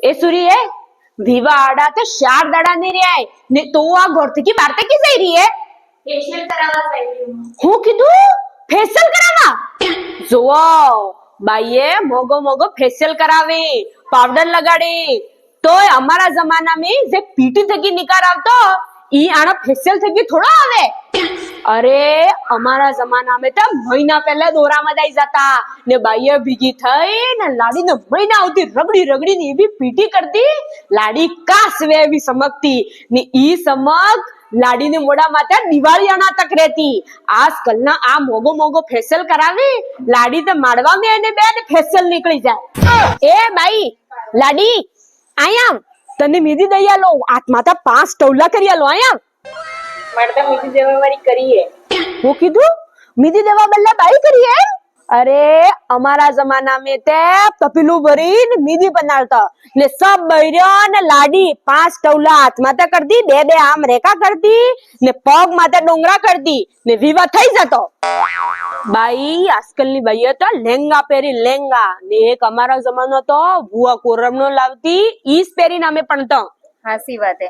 એ સુરી એ વિવા આડા તો 4 દાડા ની રે ને તો આ ઘરથી કી બાર તક જઈ રહી હે ફેશિયલ કરાવવા જઈ રહી હું. હું કીધું ફેશિયલ કરાવવા જોવો બાઈએ મોગો મોગો ફેશિયલ કરાવી પાવડર લગાડી તોય અમારા જમાનામાં જે પીટી થકી નિકાર આવતો ઈ આના ફેશિયલ થકી થોડો આવે અરે અમારા જમાનામાં તો મહિના પહેલા દોરામાં જઈ જતા ને બાઈએ ભીગી થઈ ને લાડીને મહિના આવતી રગડી રગડી ને એવી પીટી કરતી લાડી કાસવે એવી સમકતી ને ઈ સમક લાડીને મોડા માથે દિવાળીયાના તક રહેતી આજકાલના આ મોગો મોગો ફેશિયલ કરાવી લાડી તો માડવામાં એને બે ને ફેશિયલ નીકળી જાય એ બાઈ લાડી આયા તને મીધી દઈ આલો આત્મા તો 5 ટોલા કરી આલો આયા મારે તો મીઠી જવાવાળી કરીએ. હું કીધું મીધી દેવા બદલે બાઈ કરી એમ અરે અમારા જમાનામાં તે તપેલું ભરીને મીધી બનાવતા ને સબ બૈર્યો ને લાડી 5 ટોલા હાથમાં તો કરતી બે બે આમ રેખા કરતી ને પગ માથે ડોંગરા કરતી ને વિવાહ થઈ જતો બાઈ આજકાલની બાઈઓ તો લેંગા પહેરી લેંગા ને એક અમારા જમાનો તો ભુવા કોરમનો લાવતી ઈસ પહેરીને અમે પણ તો હાસી વાત હે.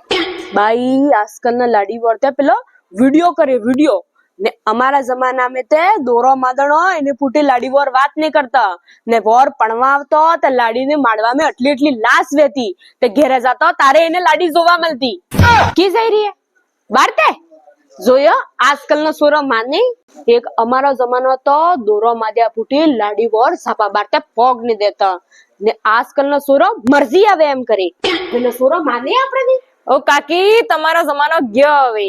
બાઈ આજકાલના લાડી વર્તે પેલો વિડિયો કરે વિડિયો ને અમારા જમાનામાં તે દોરો માદણો એને ફૂટી લાડી વર વાત નહીં કરતા ને વર પણવા આવતો તો લાડીને માડવામાં એટલી એટલી લાશ વેતી તે ઘેરે જતો તારે એને લાડી જોવા મળતી કી જઈ રહી બાર તે જોયો આજકાલનો સોરો માની એક અમારો જમાનો તો દોરો માદ્યા ફૂટી લાડી વર સાપા બાર તે પગ ને દેતા ને આજકાલનો સોરો મરજી આવે એમ કરી પેલો સોરો માને આપણે ઓ કાકી તમારો જમાનો ગયો હવે